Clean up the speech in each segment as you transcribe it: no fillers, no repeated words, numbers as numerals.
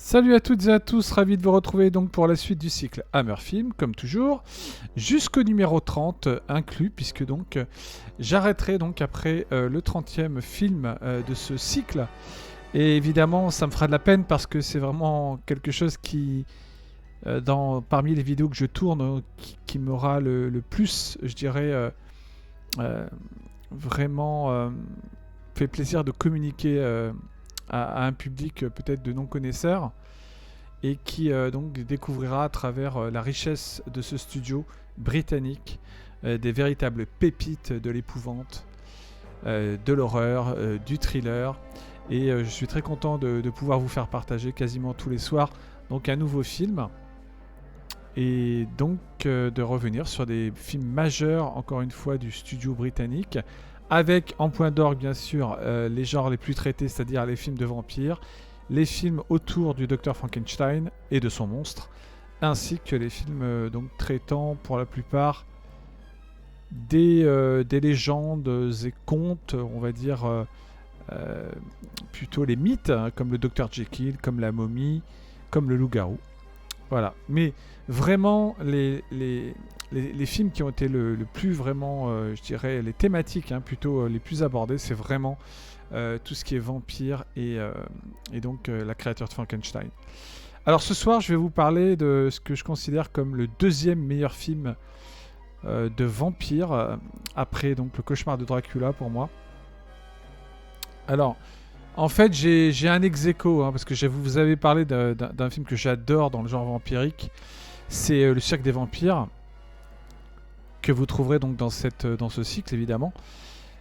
Salut à toutes et à tous, ravi de vous retrouver donc pour la suite du cycle Hammer Film, comme toujours, jusqu'au numéro 30 inclus, puisque donc j'arrêterai donc après le 30e film de ce cycle. Et évidemment, ça me fera de la peine parce que c'est vraiment quelque chose qui, parmi les vidéos que je tourne, qui m'aura le plus, je dirais, euh, vraiment fait plaisir de communiquer à un public peut-être de non-connaisseurs et qui donc découvrira à travers la richesse de ce studio britannique des véritables pépites de l'épouvante, de l'horreur, du thriller. Et je suis très content de pouvoir vous faire partager quasiment tous les soirs donc un nouveau film. Et donc de revenir sur des films majeurs, encore une fois, du studio britannique, avec en point d'orgue bien sûr les genres les plus traités, c'est-à-dire les films de vampires, les films autour du Dr Frankenstein et de son monstre, ainsi que les films donc traitant pour la plupart des légendes et contes, on va dire plutôt les mythes, hein, comme le Dr Jekyll, comme la momie, comme le loup-garou. Voilà. Mais vraiment, les films qui ont été le plus vraiment, je dirais, les thématiques plutôt les plus abordées, c'est vraiment tout ce qui est vampire et donc la créature de Frankenstein. Alors ce soir, je vais vous parler de ce que je considère comme le deuxième meilleur film de vampire, après donc le cauchemar de Dracula pour moi. Alors, en fait, j'ai un ex-aequo, parce que vous avez parlé d'un film que j'adore dans le genre vampirique. C'est Le Cirque des Vampires, que vous trouverez donc dans ce cycle, évidemment.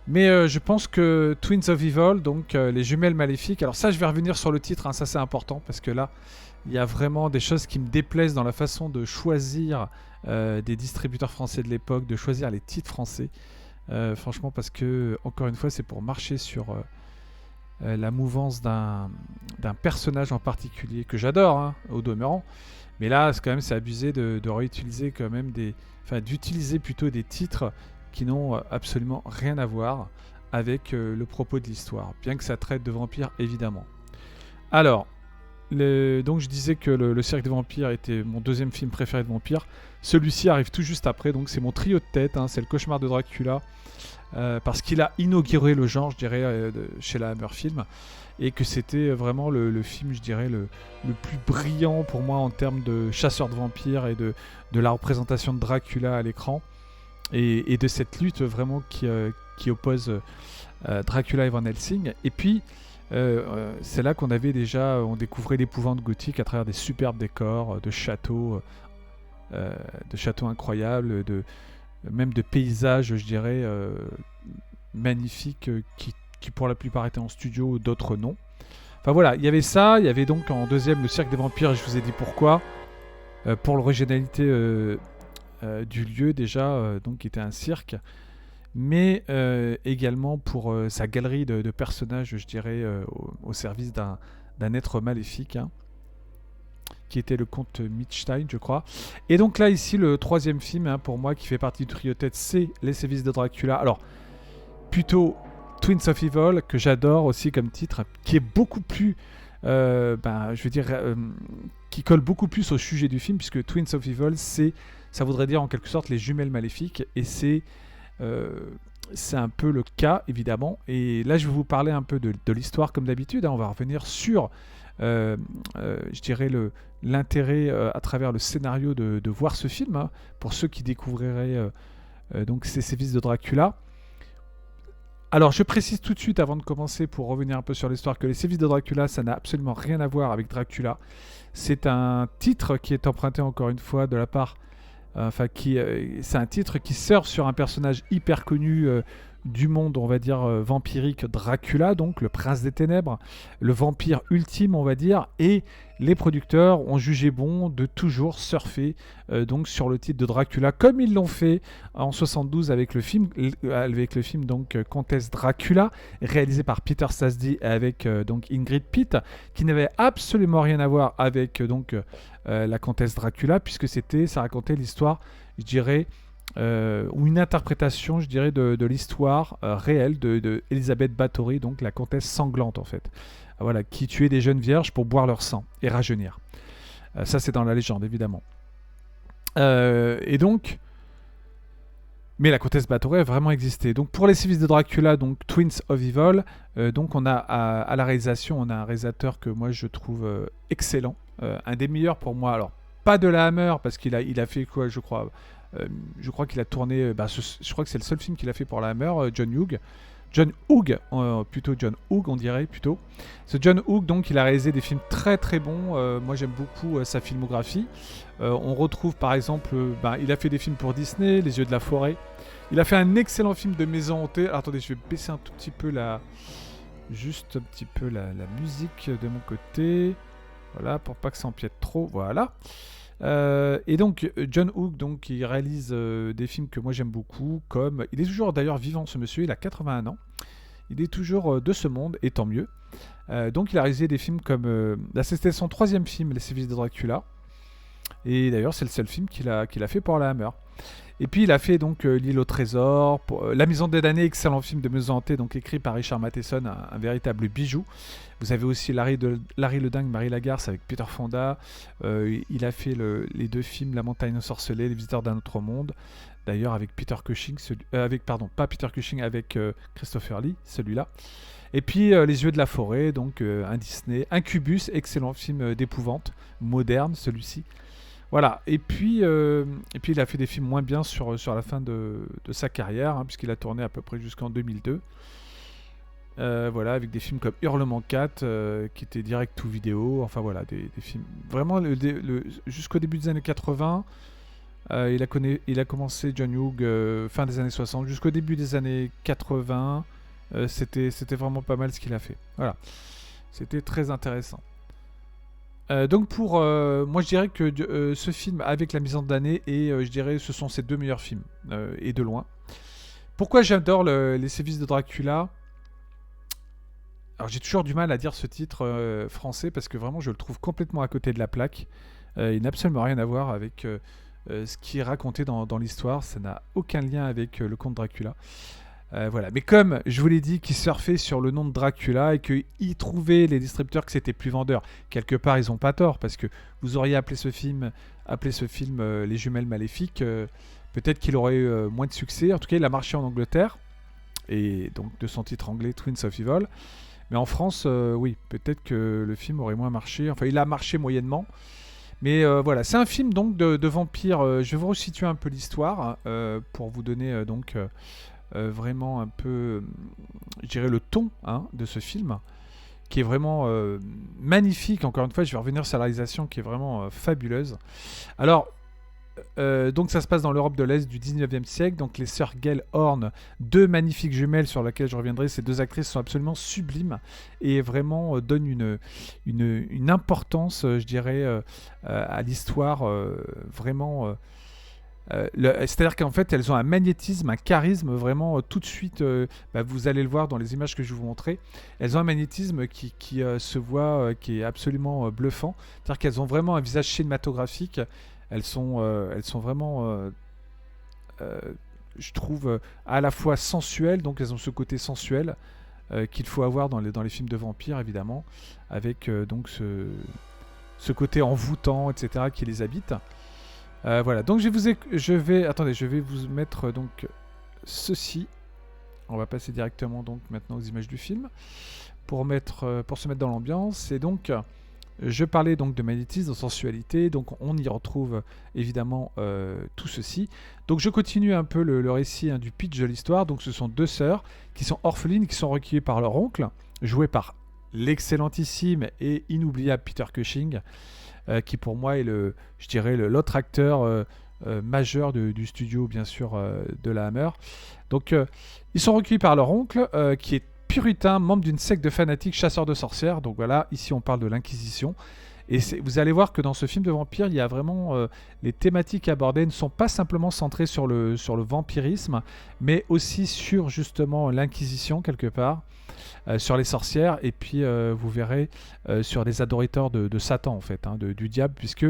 Mais je pense que Twins of Evil, donc les jumelles maléfiques, alors ça, je vais revenir sur le titre, ça c'est important, parce que là, il y a vraiment des choses qui me déplaisent dans la façon de choisir des distributeurs français de l'époque, de choisir les titres français. Franchement, parce que, encore une fois, c'est pour marcher sur la mouvance d'un personnage en particulier que j'adore, au demeurant. Mais là, c'est abusé de réutiliser quand même d'utiliser plutôt des titres qui n'ont absolument rien à voir avec le propos de l'histoire, bien que ça traite de vampires évidemment. Alors, donc je disais que le Cirque des Vampires était mon deuxième film préféré de vampires. Celui-ci arrive tout juste après, donc c'est mon trio de tête, c'est le cauchemar de Dracula, parce qu'il a inauguré le genre, je dirais, chez la Hammer Film, et que c'était vraiment le film, je dirais, le plus brillant pour moi en termes de chasseur de vampires et de la représentation de Dracula à l'écran, et de cette lutte vraiment qui oppose Dracula et Van Helsing. Et puis, c'est là qu'on découvrait l'épouvante gothique à travers des superbes décors, de châteaux incroyables, même de paysages, je dirais, magnifiques, qui pour la plupart étaient en studio, d'autres non. Enfin voilà, il y avait ça, il y avait donc en deuxième le Cirque des Vampires, je vous ai dit pourquoi. Pour l'originalité du lieu déjà, donc qui était un cirque, mais également pour sa galerie de personnages, je dirais, au service d'un être maléfique, qui était le comte Mitstein, je crois. Et donc là, ici, le troisième film, pour moi, qui fait partie du trio tête, c'est Les Sévices de Dracula. Alors, plutôt Twins of Evil, que j'adore aussi comme titre, qui est beaucoup plus, qui colle beaucoup plus au sujet du film, puisque Twins of Evil, ça voudrait dire en quelque sorte les jumelles maléfiques, et c'est un peu le cas, évidemment. Et là, je vais vous parler un peu de l'histoire, comme d'habitude. On va revenir sur, je dirais, l'intérêt à travers le scénario de voir ce film, pour ceux qui découvriraient donc ces sévices de Dracula. Alors, je précise tout de suite, avant de commencer, pour revenir un peu sur l'histoire, que les sévices de Dracula, ça n'a absolument rien à voir avec Dracula. C'est un titre qui est emprunté, encore une fois, de la part... c'est un titre qui surfe sur un personnage hyper connu du monde, on va dire, vampirique, Dracula, donc le prince des ténèbres, le vampire ultime, on va dire, et les producteurs ont jugé bon de toujours surfer donc sur le titre de Dracula, comme ils l'ont fait en 72 avec le film donc Comtesse Dracula, réalisé par Peter Sasdy avec donc Ingrid Pitt, qui n'avait absolument rien à voir avec la Comtesse Dracula, puisque ça racontait l'histoire, je dirais, ou une interprétation, je dirais, de l'histoire réelle de Elisabeth Bathory, donc la comtesse sanglante en fait. Voilà, qui tuait des jeunes vierges pour boire leur sang et rajeunir. Ça, c'est dans la légende, évidemment. Et donc, mais la comtesse Bathory a vraiment existé. Donc pour les sévices de Dracula, donc Twins of Evil, donc on a à la réalisation, on a un réalisateur que moi je trouve excellent, un des meilleurs pour moi. Alors pas de la Hammer parce il a fait quoi, je crois qu'il a tourné, je crois que c'est le seul film qu'il a fait pour la Hammer, John Hughes, plutôt John Hughes, on dirait plutôt. Ce John Hughes, donc, il a réalisé des films très très bons. Moi, j'aime beaucoup sa filmographie. On retrouve, par exemple, il a fait des films pour Disney, Les Yeux de la Forêt. Il a fait un excellent film de maison hantée. Alors, attendez, je vais baisser un tout petit peu juste un petit peu la musique de mon côté. Voilà, pour pas que ça empiète trop. Voilà. Et donc John Hughes, donc, il réalise des films que moi j'aime beaucoup, comme il est toujours d'ailleurs vivant, ce monsieur, il a 81 ans, il est toujours de ce monde et tant mieux. Donc il a réalisé des films comme là, c'était son 3e film, Les Sévices de Dracula, et d'ailleurs c'est le seul film qu'il a fait pour la Hammer. Et puis il a fait donc L'île au trésor, La Maison des damnés, excellent film de maison hantée, donc écrit par Richard Matheson, un véritable bijou. Vous avez aussi Larry le Dingue, Marie Lagarce avec Peter Fonda. Il a fait les 2 films La Montagne ensorcelée, Les Visiteurs d'un autre monde. D'ailleurs avec Peter Cushing, pas Peter Cushing, avec Christopher Lee, celui-là. Et puis Les Yeux de la Forêt, donc un Disney. Incubus, excellent film d'épouvante, moderne celui-ci. Voilà, et puis il a fait des films moins bien sur la fin de sa carrière, puisqu'il a tourné à peu près jusqu'en 2002. Voilà, avec des films comme Hurlement 4, qui était direct to vidéo, enfin voilà, des films. Vraiment, jusqu'au début des années 80, il a commencé John Hughes fin des années 60, jusqu'au début des années 80, c'était vraiment pas mal ce qu'il a fait. Voilà, c'était très intéressant. Donc moi je dirais que ce film avec La Mise en d'année et je dirais ce sont ses 2 meilleurs films et de loin. Pourquoi j'adore les sévices de Dracula? Alors j'ai toujours du mal à dire ce titre français parce que vraiment je le trouve complètement à côté de la plaque. Il n'a absolument rien à voir avec ce qui est raconté dans l'histoire. Ça n'a aucun lien avec le conte Dracula. Voilà. Mais comme je vous l'ai dit, qu'ils surfaient sur le nom de Dracula et qu'ils trouvaient les distributeurs que c'était plus vendeur. Quelque part, ils n'ont pas tort parce que vous auriez appelé ce film Les Jumelles Maléfiques. Peut-être qu'il aurait eu moins de succès. En tout cas, il a marché en Angleterre et donc de son titre anglais Twins of Evil. Mais en France, oui, peut-être que le film aurait moins marché. Enfin, il a marché moyennement. Mais voilà, c'est un film donc de vampires. Je vais vous resituer un peu l'histoire pour vous donner vraiment un peu, je dirais, le ton de ce film, qui est vraiment magnifique. Encore une fois, je vais revenir sur la réalisation qui est vraiment fabuleuse. Alors, donc ça se passe dans l'Europe de l'Est du 19e siècle. Donc les sœurs Gail Horn, 2 magnifiques jumelles sur lesquelles je reviendrai. Ces 2 actrices sont absolument sublimes et vraiment donnent une importance, je dirais, à l'histoire vraiment. C'est-à-dire qu'en fait, elles ont un magnétisme, un charisme vraiment tout de suite. Vous allez le voir dans les images que je vais vous montrer. Elles ont un magnétisme qui se voit, qui est absolument bluffant. C'est-à-dire qu'elles ont vraiment un visage cinématographique. Elles sont vraiment, je trouve, à la fois sensuelles. Donc elles ont ce côté sensuel qu'il faut avoir dans les films de vampires, évidemment, avec donc ce côté envoûtant, etc., qui les habite. Voilà, donc je vais vous mettre donc ceci. On va passer directement donc maintenant aux images du film pour se mettre dans l'ambiance. Et donc je parlais donc de magnétisme, de sensualité, donc on y retrouve évidemment tout ceci. Donc je continue un peu le récit du pitch de l'histoire. Donc ce sont 2 sœurs qui sont orphelines, qui sont recueillies par leur oncle, joué par l'excellentissime et inoubliable Peter Cushing. Qui pour moi est l'autre acteur majeur du studio, bien sûr, de la Hammer. Donc ils sont recueillis par leur oncle qui est puritain, membre d'une secte de fanatiques chasseurs de sorcières. Donc voilà, ici on parle de l'Inquisition. Et vous allez voir que dans ce film de vampire, il y a vraiment les thématiques abordées ne sont pas simplement centrées sur le vampirisme, mais aussi sur justement l'Inquisition quelque part. Sur les sorcières, et puis vous verrez sur les adorateurs de Satan en fait, du diable, puisque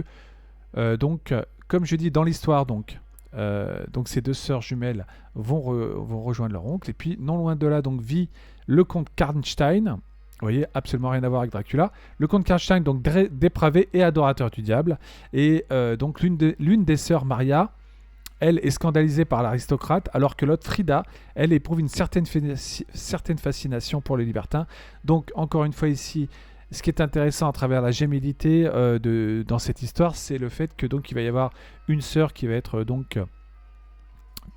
donc comme je dis dans l'histoire, donc donc ces deux sœurs jumelles vont rejoindre leur oncle. Et puis, non loin de là, donc vit le comte Karnstein. Vous voyez, absolument rien à voir avec Dracula. Le comte Karnstein, donc dépravé et adorateur du diable. Et donc l'une des sœurs, Maria, elle est scandalisée par l'aristocrate, alors que l'autre, Frida, elle éprouve une certaine fascination pour les libertins. Donc, encore une fois ici, ce qui est intéressant à travers la gémellité dans cette histoire, c'est le fait que donc il va y avoir une sœur qui va être donc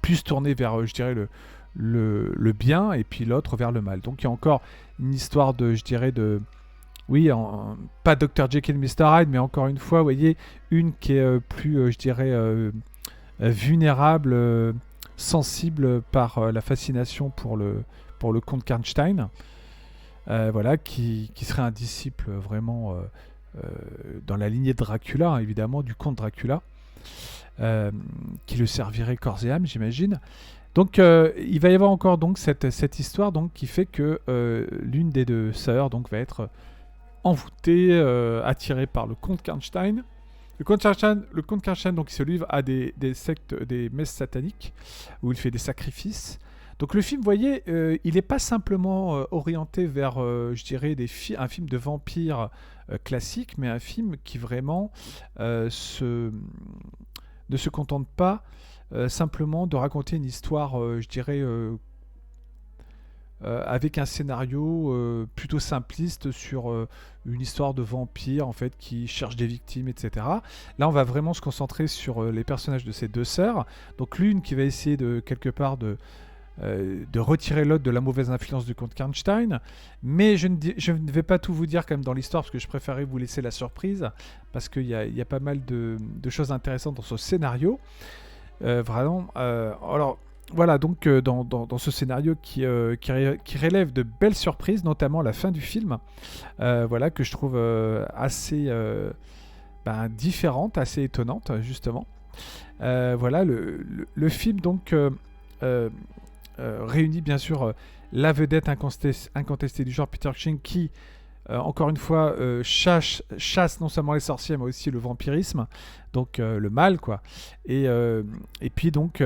plus tournée vers, je dirais, le bien, et puis l'autre vers le mal. Donc il y a encore une histoire de, je dirais, oui, pas Dr. Jekyll et Mr. Hyde, mais encore une fois, vous voyez, une qui est plus, je dirais, vulnérable, sensible par la fascination pour le comte Karnstein. Voilà, qui serait un disciple vraiment dans la lignée de Dracula, hein, évidemment, du comte Dracula, qui le servirait corps et âme, j'imagine. Donc, il va y avoir encore donc cette histoire donc, qui fait que l'une des deux sœurs donc, va être envoûtée, attirée par le comte Karnstein. Le comte Karnstein donc, il se livre à des sectes, des messes sataniques, où il fait des sacrifices. Donc le film, vous voyez, il n'est pas simplement orienté vers, je dirais, un film de vampire classique, mais un film qui vraiment ne se contente pas simplement de raconter une histoire, je dirais, avec un scénario plutôt simpliste sur une histoire de vampire en fait qui cherche des victimes, etc. Là, on va vraiment se concentrer sur les personnages de ces deux sœurs. Donc l'une qui va essayer de quelque part de retirer l'autre de la mauvaise influence du comte Karnstein, mais je ne vais pas tout vous dire quand même dans l'histoire parce que je préférais vous laisser la surprise parce qu'il y a pas mal de choses intéressantes dans ce scénario. Vraiment, alors voilà, donc dans ce scénario qui relève de belles surprises, notamment la fin du film, voilà, que je trouve assez différente, assez étonnante justement. Voilà, le film donc réunit bien sûr la vedette incontestée du genre Peter Cushing qui, encore une fois, chasse non seulement les sorciers mais aussi le vampirisme, donc le mal quoi. Et puis donc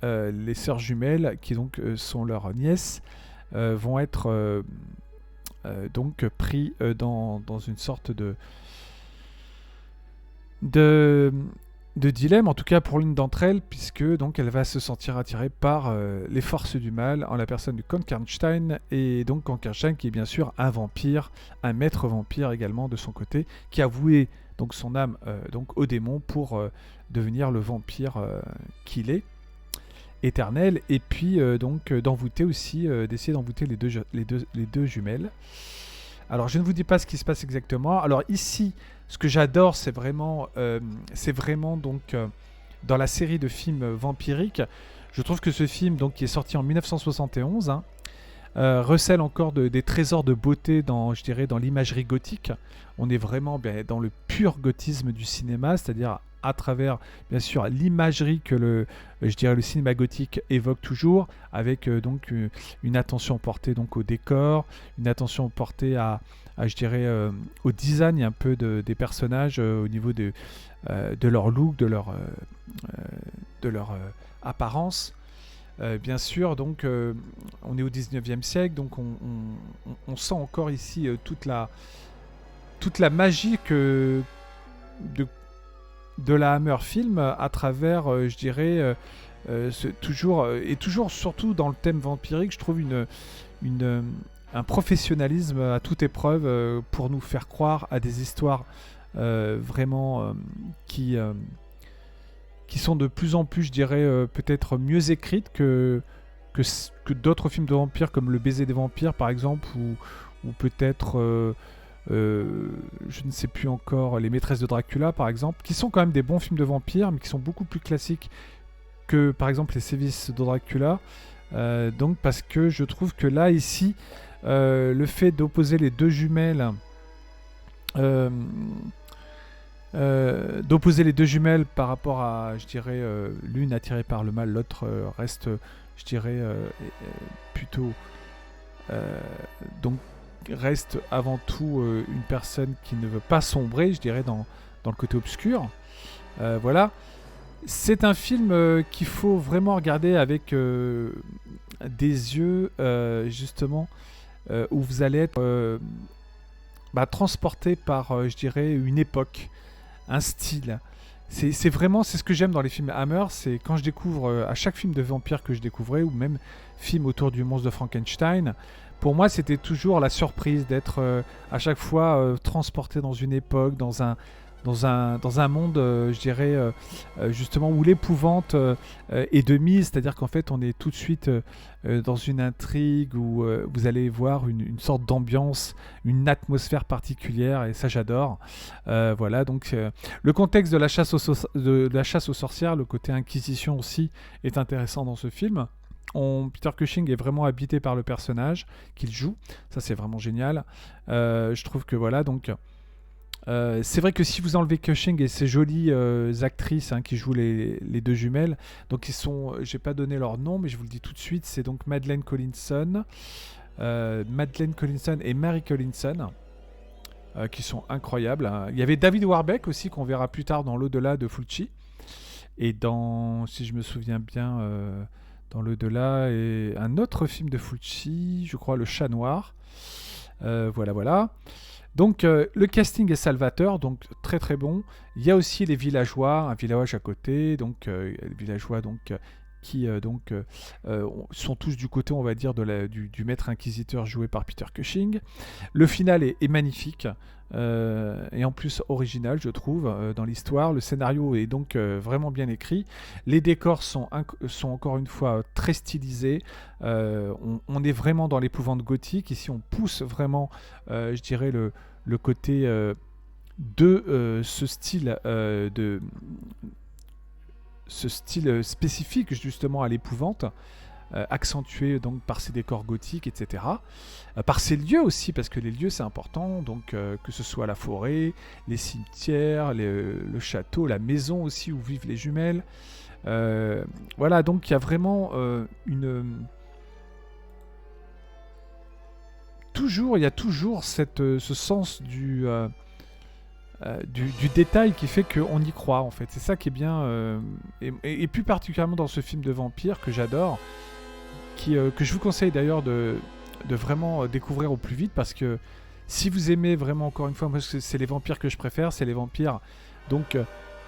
les sœurs jumelles qui donc sont leurs nièces vont être donc pris dans une sorte de dilemme, en tout cas pour l'une d'entre elles, puisque donc elle va se sentir attirée par les forces du mal en la personne du comte Karnstein, et donc comte Karnstein qui est bien sûr un vampire, un maître vampire également de son côté, qui a voué donc son âme donc au démon pour devenir le vampire qu'il est, éternel, et puis donc d'envoûter aussi, d'essayer d'envoûter les deux jumelles. Alors je ne vous dis pas ce qui se passe exactement. Alors ici, ce que j'adore, c'est vraiment donc dans la série de films vampiriques. Je trouve que ce film, donc qui est sorti en 1971, hein, recèle encore des trésors de beauté je dirais, dans l'imagerie gothique. On est vraiment dans le pur gothisme du cinéma, c'est-à-dire à travers, bien sûr, l'imagerie que je dirais, le cinéma gothique évoque toujours, avec donc une attention portée donc au décor, une attention portée je dirais, au design un peu des personnages, au niveau de leur look, de leur apparence. Bien sûr, donc on est au 19e siècle, donc on sent encore ici toute la magie de la Hammer Film à travers, je dirais, toujours surtout dans le thème vampirique, je trouve un professionnalisme à toute épreuve pour nous faire croire à des histoires vraiment qui sont de plus en plus, je dirais, peut-être mieux écrites que d'autres films de vampires comme Le Baiser des Vampires par exemple, ou peut-être je ne sais plus encore, Les Maîtresses de Dracula par exemple, qui sont quand même des bons films de vampires mais qui sont beaucoup plus classiques que par exemple Les Sévices de Dracula, donc parce que je trouve que là ici le fait d'opposer les deux jumelles par rapport à, je dirais, l'une attirée par le mal, l'autre reste, je dirais, plutôt donc reste avant tout une personne qui ne veut pas sombrer, je dirais, dans le côté obscur. Voilà. C'est un film qu'il faut vraiment regarder avec des yeux, justement, où vous allez être transporté par, je dirais, une époque, un style. C'est vraiment, c'est ce que j'aime dans les films Hammer, c'est quand je découvre, à chaque film de vampire que je découvrais, ou même film autour du monstre de Frankenstein, pour moi c'était toujours la surprise d'être à chaque fois transporté dans une époque, dans un monde, je dirais, justement, où l'épouvante est de mise, c'est-à-dire qu'en fait, on est tout de suite dans une intrigue où vous allez voir une sorte d'ambiance, une atmosphère particulière, et ça, j'adore. Voilà, donc le contexte de de la chasse aux sorcières, le côté inquisition aussi, est intéressant dans ce film. Peter Cushing est vraiment habité par le personnage qu'il joue, ça c'est vraiment génial. Je trouve que voilà, donc c'est vrai que si vous enlevez Cushing et ces jolies actrices qui jouent les deux jumelles, donc ils sont, j'ai pas donné leur nom, mais je vous le dis tout de suite, c'est donc Madeleine Collinson et Mary Collinson, qui sont incroyables. Il y avait David Warbeck aussi, qu'on verra plus tard dans l'au-delà de Fulci, et dans, si je me souviens bien, dans l'au-delà, et un autre film de Fulci, je crois, Le Chat Noir. Voilà. Donc le casting est salvateur, donc très très bon. Il y a aussi les villageois, un village à côté, donc les villageois qui sont tous du côté, on va dire, du maître inquisiteur joué par Peter Cushing. Le final est magnifique et en plus original, je trouve, dans l'histoire. Le scénario est donc vraiment bien écrit. Les décors sont encore une fois très stylisés. On est vraiment dans l'épouvante gothique. Ici, on pousse vraiment, je dirais, le côté de ce style spécifique justement à l'épouvante, accentué donc par ces décors gothiques, etc. Par ces lieux aussi, parce que les lieux c'est important, donc que ce soit la forêt, les cimetières, le château, la maison aussi où vivent les jumelles. Voilà, donc il y a vraiment il y a toujours ce sens du détail qui fait qu'on y croit, en fait. C'est ça qui est bien, et plus particulièrement dans ce film de vampire que j'adore, que je vous conseille d'ailleurs de vraiment découvrir au plus vite, parce que si vous aimez vraiment, encore une fois, moi c'est les vampires que je préfère, c'est les vampires. Donc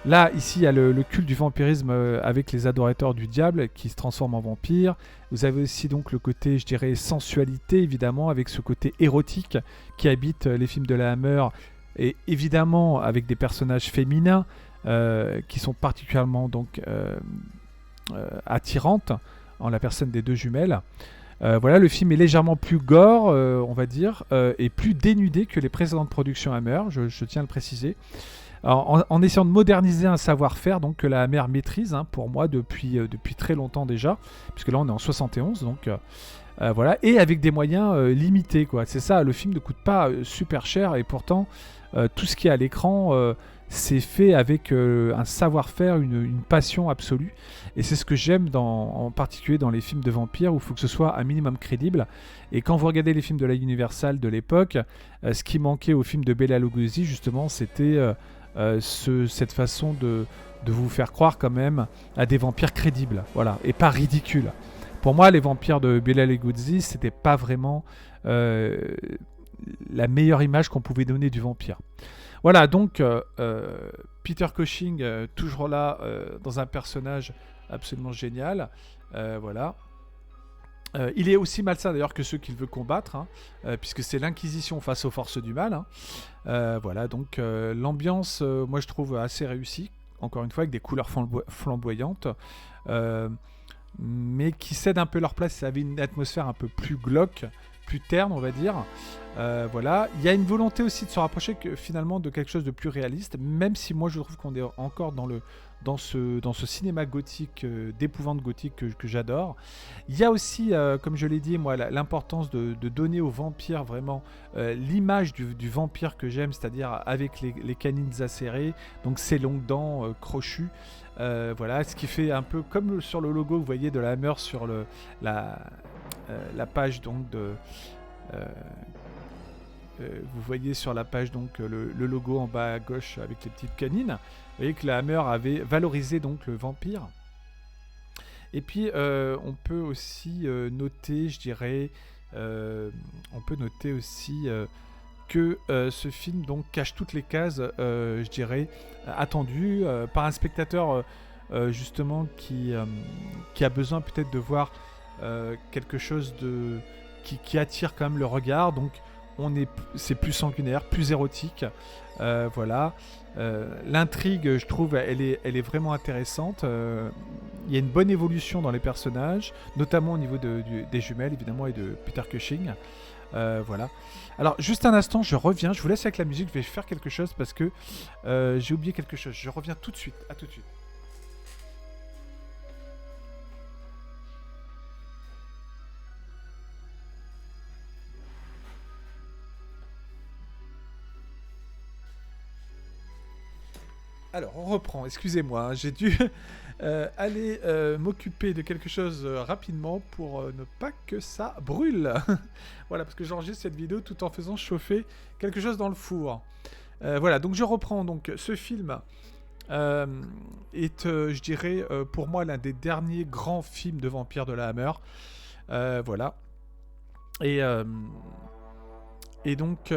là, ici, il y a le culte du vampirisme avec les adorateurs du diable qui se transforment en vampires. Vous avez aussi donc le côté, je dirais, sensualité, évidemment, avec ce côté érotique qui habite les films de la Hammer, et évidemment avec des personnages féminins qui sont particulièrement donc attirantes en la personne des deux jumelles. Voilà, le film est légèrement plus gore, on va dire, et plus dénudé que les précédentes productions Hammer, je tiens à le préciser. Alors, en essayant de moderniser un savoir-faire donc que la Hammer maîtrise, pour moi, depuis très longtemps déjà, puisque là on est en 71, donc voilà, et avec des moyens limités, quoi. C'est ça, le film ne coûte pas super cher, et pourtant tout ce qui est à l'écran c'est fait avec un savoir-faire, une passion absolue, et c'est ce que j'aime en particulier dans les films de vampires, où il faut que ce soit un minimum crédible. Et quand vous regardez les films de la Universal de l'époque, ce qui manquait aux films de Bela Lugosi justement, c'était cette façon de vous faire croire quand même à des vampires crédibles, voilà, et pas ridicules. Pour moi, les vampires de Bela Lugosi, c'était pas vraiment la meilleure image qu'on pouvait donner du vampire. Voilà, donc Peter Cushing, toujours là, dans un personnage absolument génial. Voilà. Il est aussi malsain d'ailleurs que ceux qu'il veut combattre, puisque c'est l'Inquisition face aux forces du mal. Voilà, donc l'ambiance, moi je trouve assez réussie, encore une fois, avec des couleurs flamboyantes, mais qui cèdent un peu leur place. Ça avait une atmosphère un peu plus glauque, plus terne, on va dire. Voilà, il y a une volonté aussi de se rapprocher finalement de quelque chose de plus réaliste, même si moi je trouve qu'on est encore dans ce cinéma gothique, d'épouvante gothique que j'adore. Il y a aussi, comme je l'ai dit, moi, l'importance de donner aux vampires vraiment l'image du vampire que j'aime, c'est-à-dire avec les canines acérées, donc ces longues dents crochues. Voilà, ce qui fait un peu comme sur le logo, vous voyez, de la Hammer sur la page donc vous voyez sur la page donc le logo en bas à gauche avec les petites canines. Vous voyez que la Hammer avait valorisé donc le vampire. Et puis on peut aussi noter, je dirais, on peut noter aussi que ce film donc cache toutes les cases, je dirais, attendues par un spectateur justement qui a besoin peut-être de voir quelque chose qui attire quand même le regard. Donc c'est plus sanguinaire, plus érotique. Voilà. L'intrigue, je trouve, elle est vraiment intéressante. Il y a une bonne évolution dans les personnages, notamment au niveau des jumelles, évidemment, et de Peter Cushing. Voilà. Alors, juste un instant, je reviens. Je vous laisse avec la musique. Je vais faire quelque chose parce que j'ai oublié quelque chose. Je reviens tout de suite. À tout de suite. Alors, on reprend, excusez-moi, hein, j'ai dû aller m'occuper de quelque chose rapidement pour ne pas que ça brûle. Voilà, parce que j'enregistre cette vidéo tout en faisant chauffer quelque chose dans le four. Voilà, donc je reprends. Donc, ce film est, je dirais, pour moi, l'un des derniers grands films de vampires de la Hammer. Voilà. Et donc,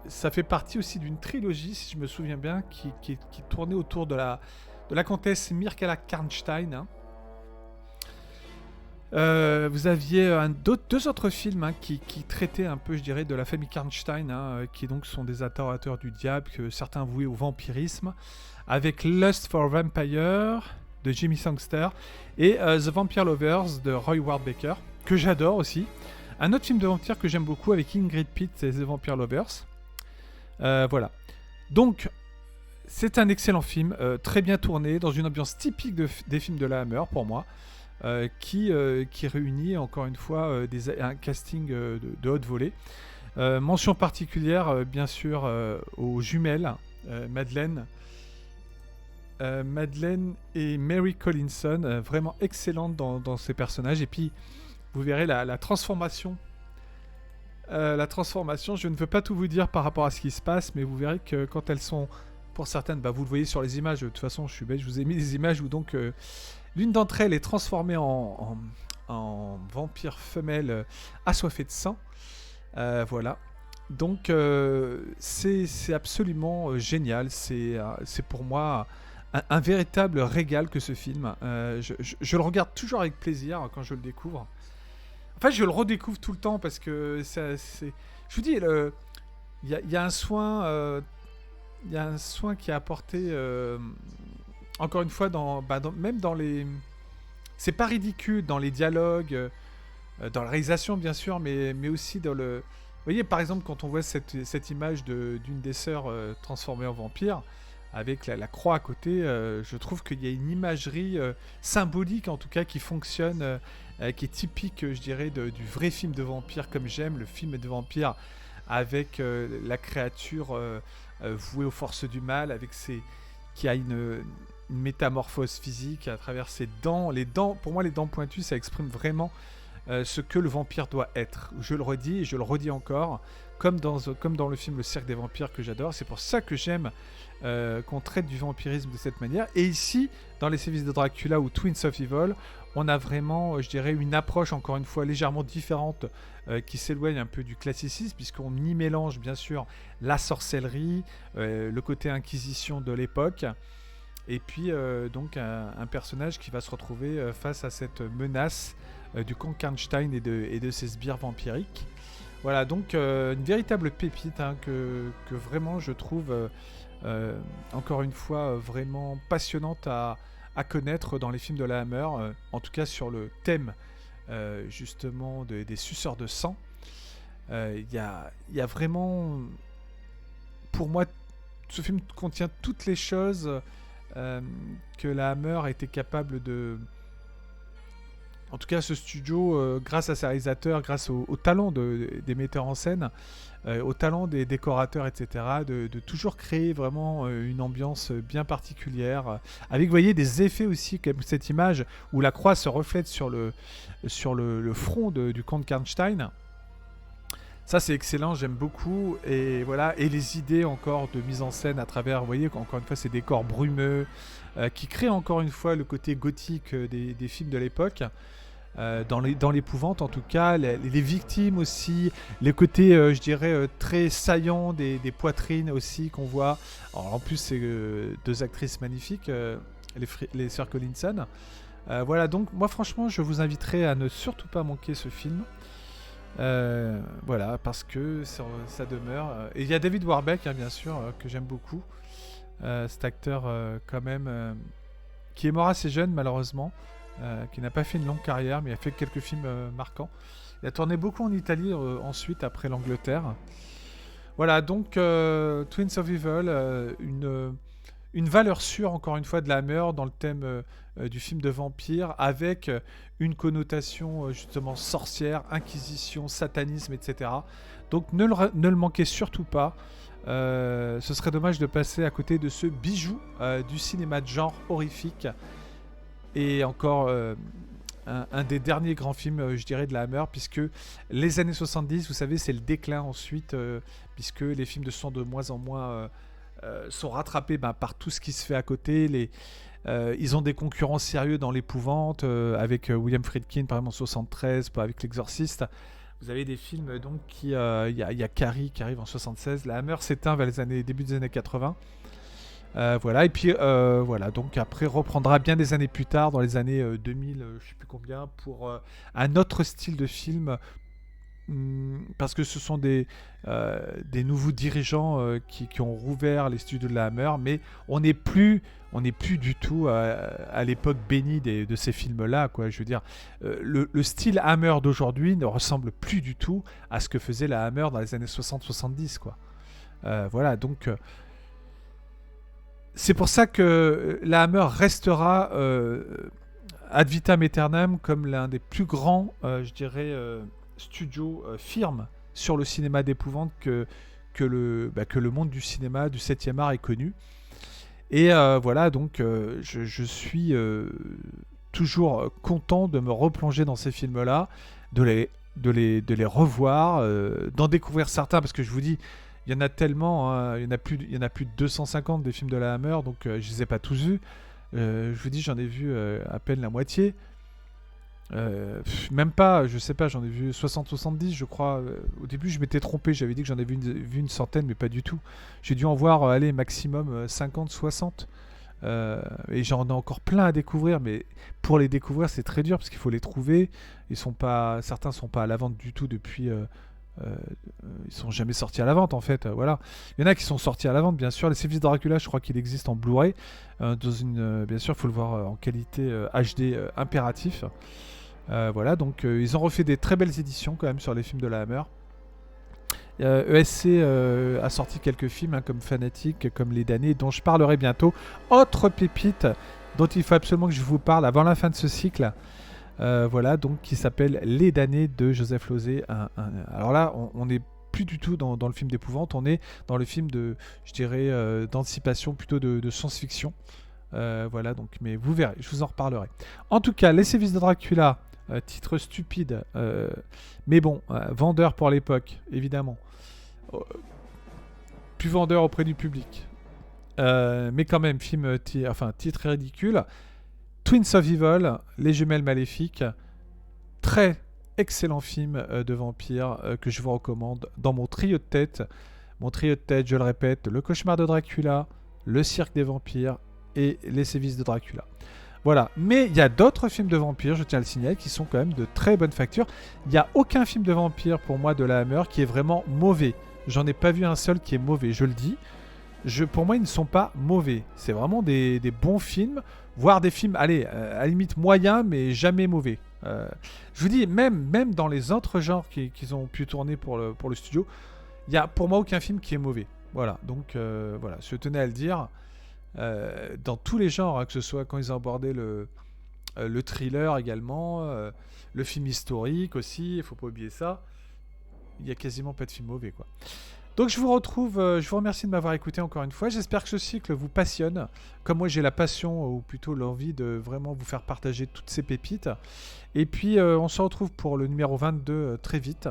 ça fait partie aussi d'une trilogie, si je me souviens bien, qui tournait autour de la comtesse Mircalla Karnstein. Hein. Vous aviez deux autres films hein, qui traitaient un peu, je dirais, de la famille Karnstein, hein, qui donc sont des adorateurs du diable, que certains vouaient au vampirisme, avec Lust for Vampire de Jimmy Sangster et The Vampire Lovers de Roy Ward Baker, que j'adore aussi. Un autre film de vampire que j'aime beaucoup avec Ingrid Pitt et The Vampire Lovers. Voilà. Donc, c'est un excellent film, très bien tourné, dans une ambiance typique des films de la Hammer pour moi, qui réunit encore une fois un casting de haute volée. Mention particulière, bien sûr, aux jumelles, Madeleine et Mary Collinson, vraiment excellentes dans ces personnages. Et puis, vous verrez la transformation. La transformation, je ne veux pas tout vous dire par rapport à ce qui se passe, mais vous verrez que quand elles sont, pour certaines, bah vous le voyez sur les images, de toute façon je suis bête, je vous ai mis des images où donc l'une d'entre elles est transformée en vampire femelle assoiffée de sang. Voilà. Donc c'est absolument génial, c'est pour moi un véritable régal que ce film. Je le regarde toujours avec plaisir quand je le découvre. En fait, je le redécouvre tout le temps parce que c'est... Je vous dis, il y a un soin... Il y a un soin qui est apporté, encore une fois, même dans les... C'est pas ridicule dans les dialogues, dans la réalisation, bien sûr, mais aussi dans le... Vous voyez, par exemple, quand on voit cette image d'une des sœurs transformée en vampire, avec la croix à côté, je trouve qu'il y a une imagerie symbolique, en tout cas, qui fonctionne... qui est typique, je dirais, du vrai film de vampire comme j'aime, le film de vampire avec la créature vouée aux forces du mal, qui a une métamorphose physique à travers ses dents. Pour moi, les dents pointues, ça exprime vraiment ce que le vampire doit être. Je le redis et je le redis encore, comme dans le film Le Cirque des Vampires que j'adore. C'est pour ça que j'aime qu'on traite du vampirisme de cette manière. Et ici, dans Les Sévices de Dracula ou Twins of Evil, on a vraiment, je dirais, une approche, encore une fois, légèrement différente, qui s'éloigne un peu du classicisme, puisqu'on y mélange, bien sûr, la sorcellerie, le côté inquisition de l'époque, et puis, donc, un personnage qui va se retrouver face à cette menace du comte Karnstein et de ses sbires vampiriques. Voilà, donc, une véritable pépite, hein, que vraiment, je trouve, encore une fois, vraiment passionnante à connaître dans les films de la Hammer, en tout cas sur le thème justement des suceurs de sang. Il y a vraiment, pour moi, ce film contient toutes les choses que la Hammer était capable de... En tout cas, ce studio, grâce à ses réalisateurs, grâce au talent des metteurs en scène, au talent des décorateurs, etc., de toujours créer vraiment une ambiance bien particulière, avec, vous voyez, des effets aussi, comme cette image où la croix se reflète sur le front du comte Karnstein. Ça, c'est excellent, j'aime beaucoup. Et voilà, et les idées encore de mise en scène à travers, vous voyez, encore une fois, ces décors brumeux qui créent encore une fois le côté gothique des films de l'époque. Dans l'épouvante en tout cas, les victimes aussi, les côtés, je dirais, très saillants des poitrines aussi qu'on voit. Alors, en plus, c'est deux actrices magnifiques, les sœurs Collinson. Voilà, donc moi franchement, je vous inviterai à ne surtout pas manquer ce film. Voilà, parce que ça demeure. Et il y a David Warbeck, hein, bien sûr, que j'aime beaucoup. Cet acteur, quand même, qui est mort assez jeune, malheureusement, qui n'a pas fait une longue carrière, mais a fait quelques films marquants. Il a tourné beaucoup en Italie ensuite, après l'Angleterre. Voilà, donc Twins of Evil, une valeur sûre, encore une fois, de la Hammer dans le thème du film de vampire, avec une connotation justement sorcière, inquisition, satanisme, etc. Donc ne le manquez surtout pas. Ce serait dommage de passer à côté de ce bijou du cinéma de genre horrifique. Et encore un des derniers grands films, je dirais, de la Hammer, puisque les années 70, vous savez, c'est le déclin ensuite, puisque les films de moins en moins sont rattrapés par tout ce qui se fait à côté. Ils ont des concurrents sérieux dans l'épouvante, avec William Friedkin, par exemple, en 73, avec L'Exorciste. Vous avez des films, donc, il y a Carrie qui arrive en 76. La Hammer s'éteint vers début des années 80. Voilà, et puis voilà, donc après reprendra bien des années plus tard, dans les années 2000, je sais plus combien, pour un autre style de film, parce que ce sont des nouveaux dirigeants qui ont rouvert les studios de la Hammer, mais on n'est plus du tout à l'époque bénie de ces films-là, quoi. Je veux dire, le style Hammer d'aujourd'hui ne ressemble plus du tout à ce que faisait la Hammer dans les années 60-70, quoi. Voilà, donc c'est pour ça que la Hammer restera ad vitam aeternam comme l'un des plus grands, je dirais, studios firmes sur le cinéma d'épouvante que le monde du cinéma du 7e art est connu. Et voilà, donc je suis toujours content de me replonger dans ces films-là, de les revoir, d'en découvrir certains, parce que je vous dis, il y en a tellement, hein, il y en a plus de 250 des films de la Hammer, donc je les ai pas tous vus. Je vous dis, j'en ai vu à peine la moitié. Même pas, je sais pas, j'en ai vu 60-70, je crois. Au début, je m'étais trompé, j'avais dit que j'en avais vu une centaine, mais pas du tout. J'ai dû en voir, allez, maximum 50-60. Et j'en ai encore plein à découvrir, mais pour les découvrir, c'est très dur parce qu'il faut les trouver. Certains sont pas à la vente du tout depuis. Ils sont jamais sortis à la vente en fait, voilà. Il y en a qui sont sortis à la vente, bien sûr. Les Sévices de Dracula, je crois qu'il existe en Blu-ray, bien sûr, il faut le voir en qualité HD impératif. Voilà, donc ils ont refait des très belles éditions quand même sur les films de la Hammer. ESC a sorti quelques films, hein, comme Fanatic, comme Les Damnés, dont je parlerai bientôt. Autre pépite dont il faut absolument que je vous parle avant la fin de ce cycle. Voilà, donc qui s'appelle Les Damnés de Joseph Losey. Alors là, on n'est plus du tout dans le film d'épouvante, on est dans le film de, je dirais, d'anticipation, plutôt de science-fiction. Voilà, donc, mais vous verrez, je vous en reparlerai. En tout cas, Les Sévices de Dracula, titre stupide, mais bon, vendeur pour l'époque, évidemment. Plus vendeur auprès du public. Mais quand même, titre ridicule. Twins of Evil, Les Jumelles Maléfiques, très excellent film de vampire que je vous recommande dans mon trio de tête. Mon trio de tête, je le répète, Le Cauchemar de Dracula, Le Cirque des Vampires et Les Sévices de Dracula. Voilà, mais il y a d'autres films de vampires, je tiens à le signaler, qui sont quand même de très bonne facture. Il n'y a aucun film de vampire pour moi de la Hammer qui est vraiment mauvais. J'en ai pas vu un seul qui est mauvais, je le dis. Pour moi, ils ne sont pas mauvais. C'est vraiment des bons films, voire des films, allez, à la limite moyens, mais jamais mauvais. Je vous dis, même dans les autres genres qu'ils ont pu tourner pour le studio, il n'y a pour moi aucun film qui est mauvais. Voilà, donc voilà, je tenais à le dire. Dans tous les genres, hein, que ce soit quand ils ont abordé le thriller également, le film historique aussi, il faut pas oublier ça. Il y a quasiment pas de film mauvais, quoi. Donc je vous remercie de m'avoir écouté encore une fois. J'espère que ce cycle vous passionne, comme moi j'ai la passion, ou plutôt l'envie de vraiment vous faire partager toutes ces pépites. Et puis on se retrouve pour le numéro 22 très vite.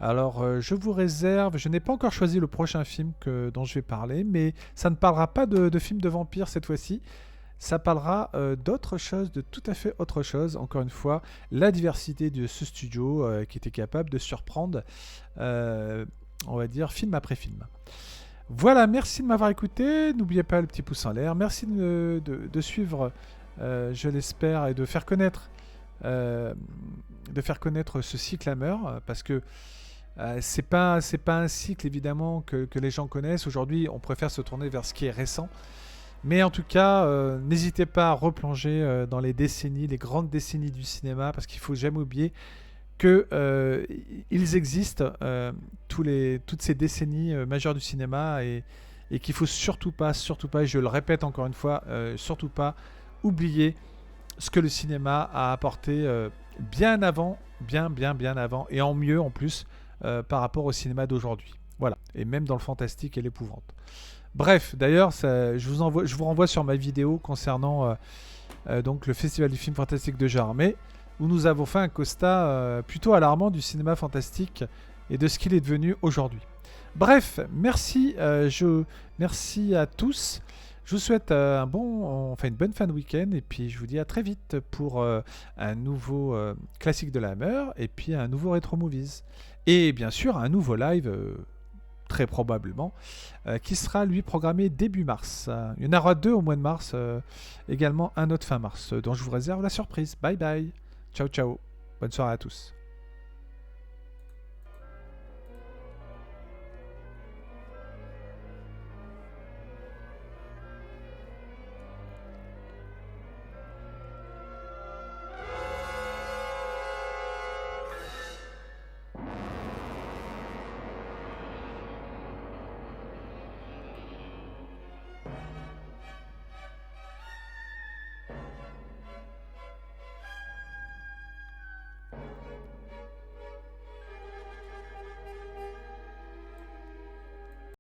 Alors, je vous réserve, je n'ai pas encore choisi le prochain film dont je vais parler, mais ça ne parlera pas de film de vampire cette fois-ci. Ça parlera d'autre chose, de tout à fait autre chose. Encore une fois, la diversité de ce studio qui était capable de surprendre, euh, on va dire, film après film. Voilà, merci de m'avoir écouté. N'oubliez pas le petit pouce en l'air. Merci de suivre, je l'espère, et euh, de faire connaître ce cycle Hammer, parce que c'est pas un cycle évidemment que les gens connaissent. Aujourd'hui, on préfère se tourner vers ce qui est récent. Mais en tout cas, n'hésitez pas à replonger dans les décennies, les grandes décennies du cinéma, parce qu'il faut jamais oublier que ils existent, toutes ces décennies majeures du cinéma, et qu'il faut surtout pas, et je le répète encore une fois, surtout pas oublier ce que le cinéma a apporté bien avant, bien avant, et en mieux en plus par rapport au cinéma d'aujourd'hui. Voilà, et même dans le fantastique et l'épouvante. Bref, d'ailleurs, je vous renvoie sur ma vidéo concernant donc le Festival du film fantastique de Gérardmer, où nous avons fait un constat plutôt alarmant du cinéma fantastique et de ce qu'il est devenu aujourd'hui. Bref, merci à tous. Je vous souhaite une bonne fin de week-end, et puis je vous dis à très vite pour un nouveau classique de la Hammer, et puis un nouveau Retro Movies. Et bien sûr, un nouveau live, très probablement, qui sera lui programmé début mars. Il y en aura 2 au mois de mars, également un autre fin mars, dont je vous réserve la surprise. Bye bye, ciao ciao, bonne soirée à tous.